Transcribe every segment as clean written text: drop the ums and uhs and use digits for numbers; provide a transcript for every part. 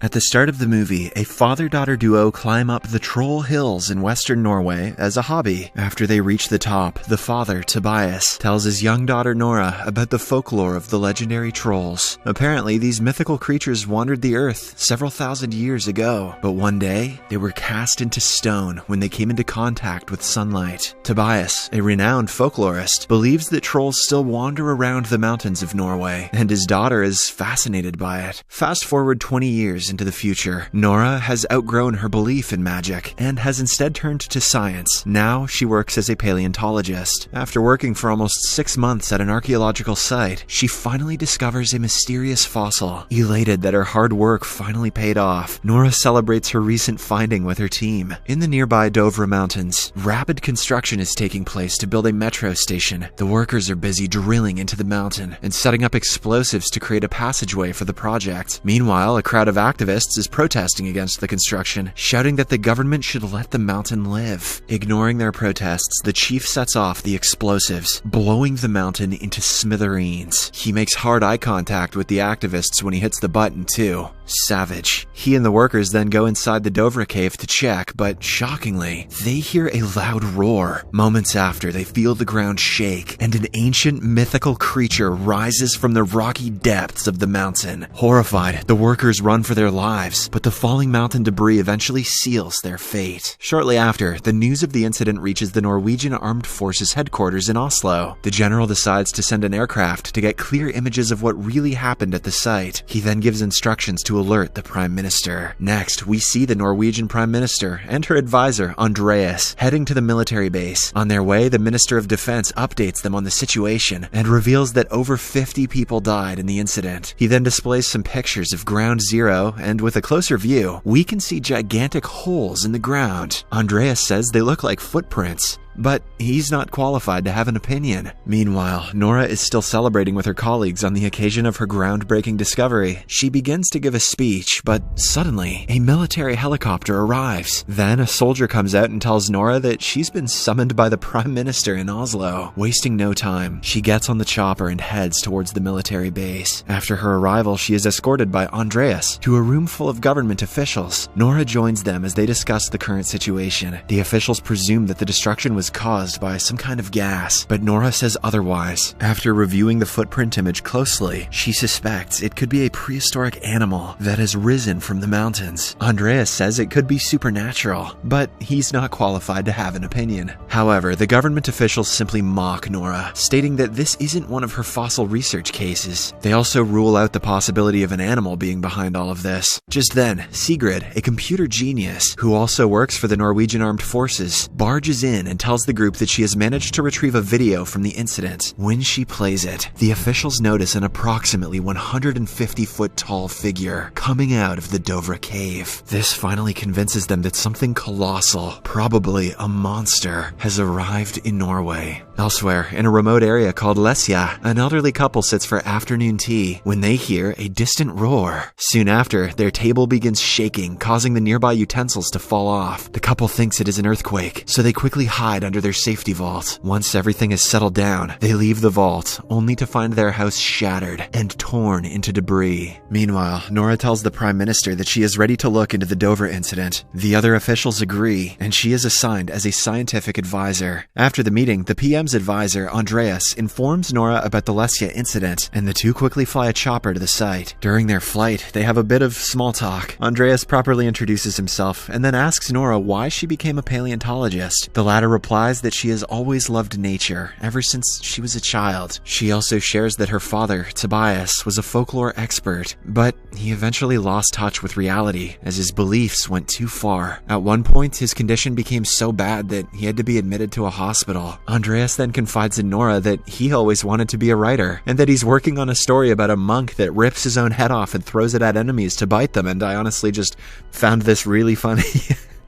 At the start of the movie, a father-daughter duo climb up the Troll Hills in western Norway as a hobby. After they reach the top, the father, Tobias, tells his young daughter Nora about the folklore of the legendary trolls. Apparently, these mythical creatures wandered the earth several thousand years ago, but one day, they were cast into stone when they came into contact with sunlight. Tobias, a renowned folklorist, believes that trolls still wander around the mountains of Norway, and his daughter is fascinated by it. Fast forward 20 years into the future, Nora has outgrown her belief in magic and has instead turned to science. Now she works as a paleontologist. After working for almost 6 months at an archaeological site, she finally discovers a mysterious fossil. Elated that her hard work finally paid off, Nora celebrates her recent finding with her team. In the nearby Dovre Mountains, rapid construction is taking place to build a metro station. The workers are busy drilling into the mountain and setting up explosives to create a passageway for the project. Meanwhile, a crowd of activists is protesting against the construction, shouting that the government should let the mountain live. Ignoring their protests, the chief sets off the explosives, blowing the mountain into smithereens. He makes hard eye contact with the activists when he hits the button, too. Savage. He and the workers then go inside the Dovre cave to check, but shockingly, they hear a loud roar. Moments after, they feel the ground shake, and an ancient mythical creature rises from the rocky depths of the mountain. Horrified, the workers run for their lives, but the falling mountain debris eventually seals their fate. Shortly after, the news of the incident reaches the Norwegian Armed Forces headquarters in Oslo. The general decides to send an aircraft to get clear images of what really happened at the site. He then gives instructions to alert the Prime Minister. Next, we see the Norwegian Prime Minister and her advisor, Andreas, heading to the military base. On their way, the Minister of Defense updates them on the situation and reveals that over 50 people died in the incident. He then displays some pictures of Ground Zero, and with a closer view, we can see gigantic holes in the ground. Andreas says they look like footprints, but he's not qualified to have an opinion. Meanwhile, Nora is still celebrating with her colleagues on the occasion of her groundbreaking discovery. She begins to give a speech, but suddenly, a military helicopter arrives. Then a soldier comes out and tells Nora that she's been summoned by the Prime Minister in Oslo. Wasting no time, she gets on the chopper and heads towards the military base. After her arrival, she is escorted by Andreas to a room full of government officials. Nora joins them as they discuss the current situation. The officials presume that the destruction was caused by some kind of gas, but Nora says otherwise. After reviewing the footprint image closely, she suspects it could be a prehistoric animal that has risen from the mountains. Andreas says it could be supernatural, but he's not qualified to have an opinion. However, the government officials simply mock Nora, stating that this isn't one of her fossil research cases. They also rule out the possibility of an animal being behind all of this. Just then, Sigrid, a computer genius who also works for the Norwegian Armed Forces, barges in and tells the group that she has managed to retrieve a video from the incident. When she plays it, the officials notice an approximately 150-foot tall figure coming out of the Dovre cave. This finally convinces them that something colossal, probably a monster, has arrived in Norway. Elsewhere, in a remote area called Lesja, an elderly couple sits for afternoon tea when they hear a distant roar. Soon after, their table begins shaking, causing the nearby utensils to fall off. The couple thinks it is an earthquake, so they quickly hide under their safety vault. Once everything is settled down, they leave the vault, only to find their house shattered and torn into debris. Meanwhile, Nora tells the Prime Minister that she is ready to look into the Dovre incident. The other officials agree, and she is assigned as a scientific advisor. After the meeting, the PM's advisor, Andreas, informs Nora about the Lesja incident, and the two quickly fly a chopper to the site. During their flight, they have a bit of small talk. Andreas properly introduces himself, and then asks Nora why she became a paleontologist. The latter replies that she has always loved nature, ever since she was a child. She also shares that her father, Tobias, was a folklore expert, but he eventually lost touch with reality as his beliefs went too far. At one point, his condition became so bad that he had to be admitted to a hospital. Andreas then confides in Nora that he always wanted to be a writer, and that he's working on a story about a monk that rips his own head off and throws it at enemies to bite them, and I honestly just found this really funny.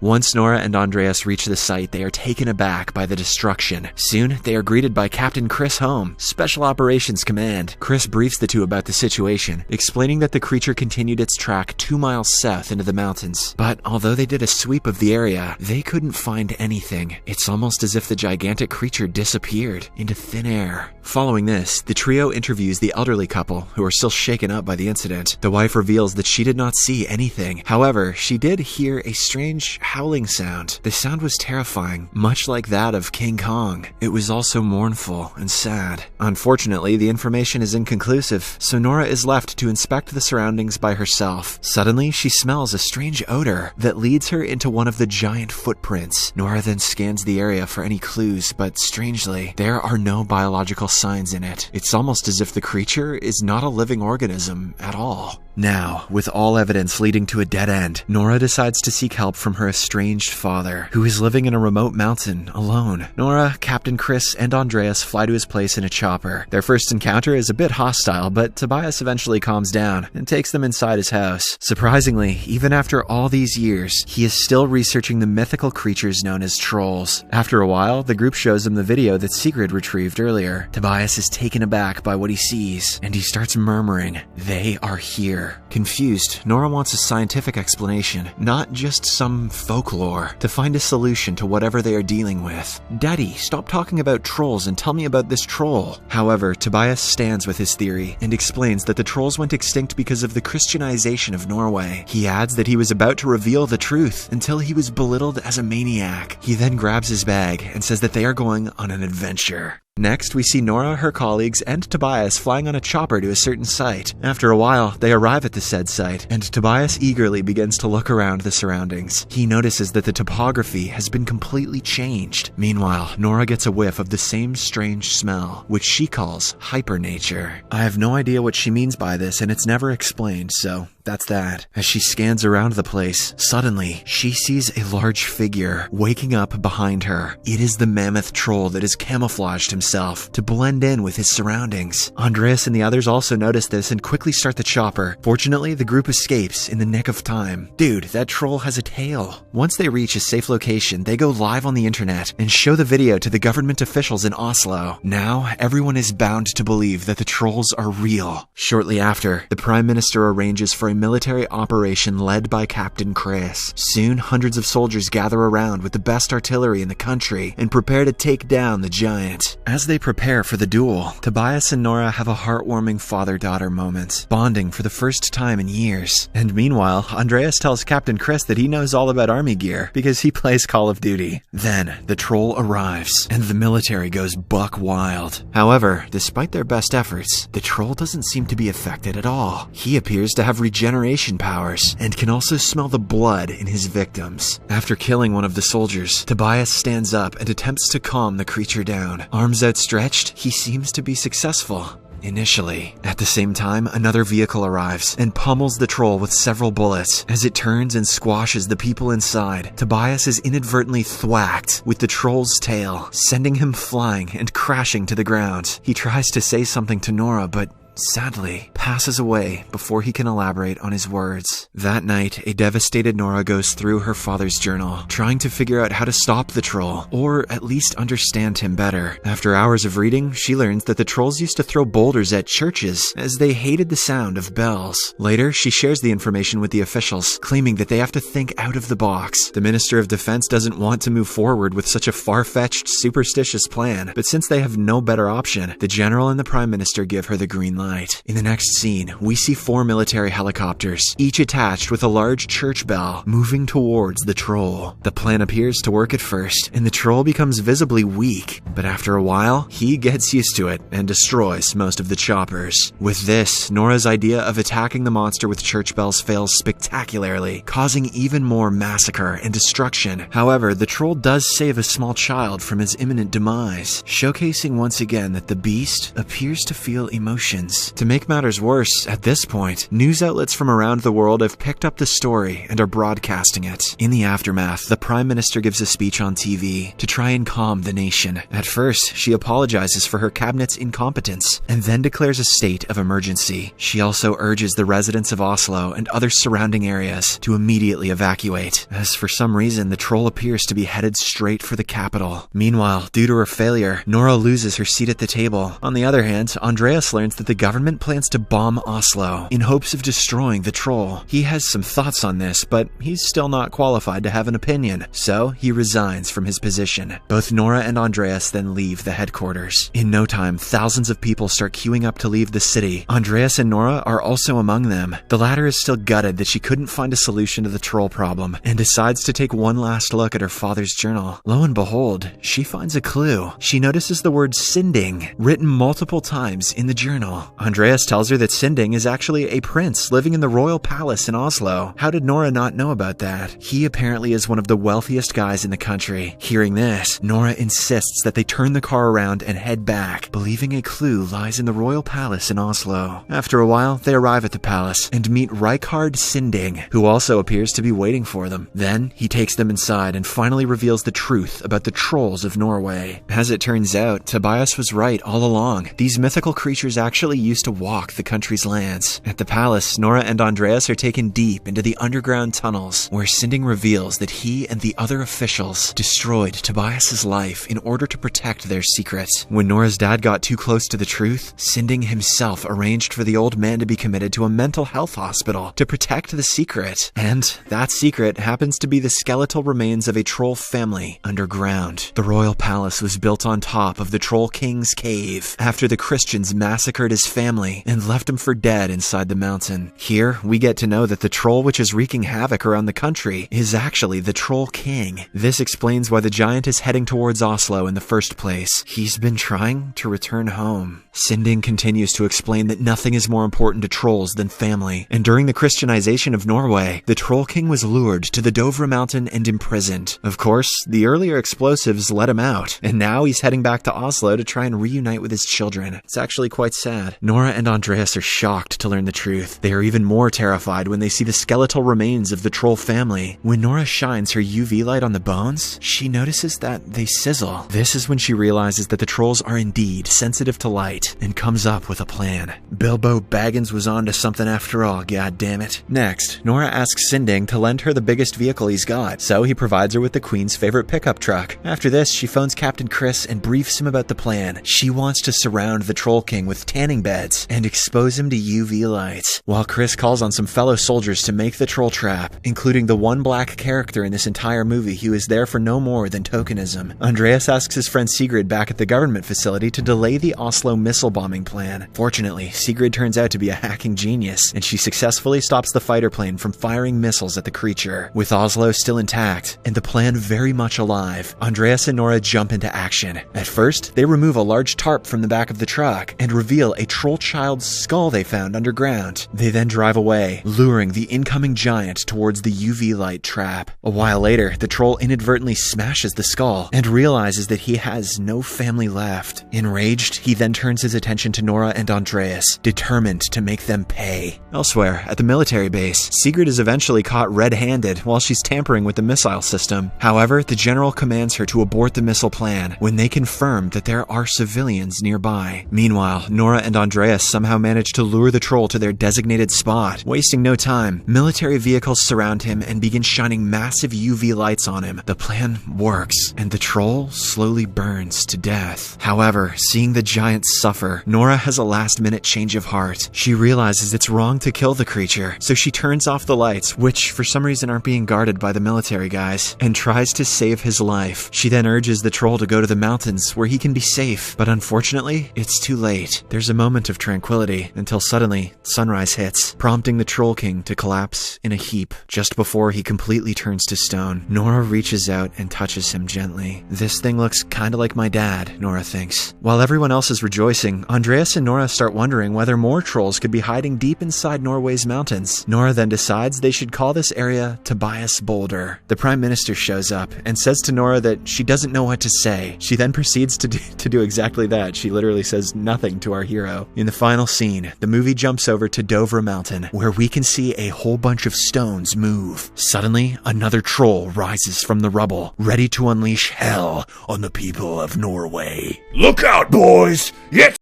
Once Nora and Andreas reach the site, they are taken aback by the destruction. Soon, they are greeted by Captain Chris Holm, Special Operations Command. Chris briefs the two about the situation, explaining that the creature continued its track 2 miles south into the mountains. But although they did a sweep of the area, they couldn't find anything. It's almost as if the gigantic creature disappeared into thin air. Following this, the trio interviews the elderly couple, who are still shaken up by the incident. The wife reveals that she did not see anything. However, she did hear a strange howling sound. The sound was terrifying, much like that of King Kong. It was also mournful and sad. Unfortunately, the information is inconclusive, so Nora is left to inspect the surroundings by herself. Suddenly, she smells a strange odor that leads her into one of the giant footprints. Nora then scans the area for any clues, but strangely, there are no biological signs in it. It's almost as if the creature is not a living organism at all. Now, with all evidence leading to a dead end, Nora decides to seek help from her estranged father, who is living in a remote mountain alone. Nora, Captain Chris, and Andreas fly to his place in a chopper. Their first encounter is a bit hostile, but Tobias eventually calms down and takes them inside his house. Surprisingly, even after all these years, he is still researching the mythical creatures known as trolls. After a while, the group shows him the video that Sigrid retrieved earlier. Tobias is taken aback by what he sees, and he starts murmuring, "They are here." Confused, Nora wants a scientific explanation, not just some folklore, to find a solution to whatever they are dealing with. "Daddy, stop talking about trolls and tell me about this troll." However, Tobias stands with his theory and explains that the trolls went extinct because of the Christianization of Norway. He adds that he was about to reveal the truth until he was belittled as a maniac. He then grabs his bag and says that they are going on an adventure. Next, we see Nora, her colleagues, and Tobias flying on a chopper to a certain site. After a while, they arrive at the said site, and Tobias eagerly begins to look around the surroundings. He notices that the topography has been completely changed. Meanwhile, Nora gets a whiff of the same strange smell, which she calls hypernature. I have no idea what she means by this, and it's never explained, so that's that. As she scans around the place, suddenly, she sees a large figure waking up behind her. It is the mammoth troll that has camouflaged himself to blend in with his surroundings. Andreas and the others also notice this and quickly start the chopper. Fortunately, the group escapes in the nick of time. Dude, that troll has a tail. Once they reach a safe location, they go live on the internet and show the video to the government officials in Oslo. Now, everyone is bound to believe that the trolls are real. Shortly after, the Prime Minister arranges for a military operation led by Captain Chris. Soon, hundreds of soldiers gather around with the best artillery in the country and prepare to take down the giant. As they prepare for the duel, Tobias and Nora have a heartwarming father-daughter moment, bonding for the first time in years. And meanwhile, Andreas tells Captain Chris that he knows all about army gear because he plays Call of Duty. Then, the troll arrives, and the military goes buck wild. However, despite their best efforts, the troll doesn't seem to be affected at all. He appears to have regeneration powers, and can also smell the blood in his victims. After killing one of the soldiers, Tobias stands up and attempts to calm the creature down. Arms outstretched, he seems to be successful. Initially. At the same time, another vehicle arrives and pummels the troll with several bullets. As it turns and squashes the people inside, Tobias is inadvertently thwacked with the troll's tail, sending him flying and crashing to the ground. He tries to say something to Nora, but sadly passes away before he can elaborate on his words. That night, a devastated Nora goes through her father's journal, trying to figure out how to stop the troll, or at least understand him better. After hours of reading, she learns that the trolls used to throw boulders at churches, as they hated the sound of bells. Later, she shares the information with the officials, claiming that they have to think out of the box. The Minister of Defense doesn't want to move forward with such a far-fetched, superstitious plan, but since they have no better option, the General and the Prime Minister give her the green light. In the next scene, we see 4 military helicopters, each attached with a large church bell, moving towards the troll. The plan appears to work at first, and the troll becomes visibly weak, but after a while, he gets used to it and destroys most of the choppers. With this, Nora's idea of attacking the monster with church bells fails spectacularly, causing even more massacre and destruction. However, the troll does save a small child from his imminent demise, showcasing once again that the beast appears to feel emotions. lives. To make matters worse, at this point, news outlets from around the world have picked up the story and are broadcasting it. In the aftermath, the Prime Minister gives a speech on TV to try and calm the nation. At first, she apologizes for her cabinet's incompetence and then declares a state of emergency. She also urges the residents of Oslo and other surrounding areas to immediately evacuate, as for some reason the troll appears to be headed straight for the capital. Meanwhile, due to her failure, Nora loses her seat at the table. On the other hand, Andreas learns that the government plans to bomb Oslo in hopes of destroying the troll. He has some thoughts on this, but he's still not qualified to have an opinion, so he resigns from his position. Both Nora and Andreas then leave the headquarters. In no time, thousands of people start queuing up to leave the city. Andreas and Nora are also among them. The latter is still gutted that she couldn't find a solution to the troll problem and decides to take one last look at her father's journal. Lo and behold, she finds a clue. She notices the word Sinding written multiple times in the journal. Andreas tells her that Sinding is actually a prince living in the royal palace in Oslo. How did Nora not know about that? He apparently is one of the wealthiest guys in the country. Hearing this, Nora insists that they turn the car around and head back, believing a clue lies in the royal palace in Oslo. After a while, they arrive at the palace and meet Rikard Sinding, who also appears to be waiting for them. Then, he takes them inside and finally reveals the truth about the trolls of Norway. As it turns out, Tobias was right all along. These mythical creatures actually used to walk the country's lands. At the palace, Nora and Andreas are taken deep into the underground tunnels, where Sinding reveals that he and the other officials destroyed Tobias's life in order to protect their secret. When Nora's dad got too close to the truth, Sinding himself arranged for the old man to be committed to a mental health hospital to protect the secret. And that secret happens to be the skeletal remains of a troll family underground. The royal palace was built on top of the Troll King's cave after the Christians massacred his family and left him for dead inside the mountain. Here, we get to know that the troll which is wreaking havoc around the country is actually the Troll King. This explains why the giant is heading towards Oslo in the first place. He's been trying to return home. Sinding continues to explain that nothing is more important to trolls than family, and during the Christianization of Norway, the Troll King was lured to the Dovre mountain and imprisoned. Of course, the earlier explosives let him out, and now he's heading back to Oslo to try and reunite with his children. It's actually quite sad. Nora and Andreas are shocked to learn the truth. They are even more terrified when they see the skeletal remains of the troll family. When Nora shines her UV light on the bones, she notices that they sizzle. This is when she realizes that the trolls are indeed sensitive to light and comes up with a plan. Bilbo Baggins was onto something after all, goddammit. Next, Nora asks Sinding to lend her the biggest vehicle he's got, so he provides her with the Queen's favorite pickup truck. After this, she phones Captain Chris and briefs him about the plan. She wants to surround the Troll King with tanning beds and expose him to UV lights, while Chris calls on some fellow soldiers to make the troll trap, including the one black character in this entire movie who is there for no more than tokenism. Andreas asks his friend Sigrid back at the government facility to delay the Oslo missile bombing plan. Fortunately, Sigrid turns out to be a hacking genius, and she successfully stops the fighter plane from firing missiles at the creature. With Oslo still intact, and the plan very much alive, Andreas and Nora jump into action. At first, they remove a large tarp from the back of the truck and reveal a troll child's skull they found underground. They then drive away, luring the incoming giant towards the UV light trap. A while later, the troll inadvertently smashes the skull and realizes that he has no family left. Enraged, he then turns his attention to Nora and Andreas, determined to make them pay. Elsewhere, at the military base, Sigrid is eventually caught red-handed while she's tampering with the missile system. However, the general commands her to abort the missile plan when they confirm that there are civilians nearby. Meanwhile, Nora and Andreas somehow manage to lure the troll to their designated spot. Wasting no time, military vehicles surround him and begin shining massive UV lights on him. The plan works, and the troll slowly burns to death. However, seeing the giant suffer, Nora has a last-minute change of heart. She realizes it's wrong to kill the creature, so she turns off the lights, which for some reason aren't being guarded by the military guys, and tries to save his life. She then urges the troll to go to the mountains where he can be safe, but unfortunately, it's too late. There's a moment of tranquility until suddenly sunrise hits, prompting the Troll King to collapse in a heap just before he completely turns to stone. Nora reaches out and touches him gently. This thing looks kinda like my dad, Nora thinks. While everyone else is rejoicing, Andreas and Nora start wondering whether more trolls could be hiding deep inside Norway's mountains. Nora then decides they should call this area Tobias Boulder. The Prime Minister shows up and says to Nora that she doesn't know what to say. She then proceeds to do exactly that. She literally says nothing to our hero. go. In the final scene, the movie jumps over to Dovre Mountain, where we can see a whole bunch of stones move. Suddenly, another troll rises from the rubble, ready to unleash hell on the people of Norway. Look out, boys! It's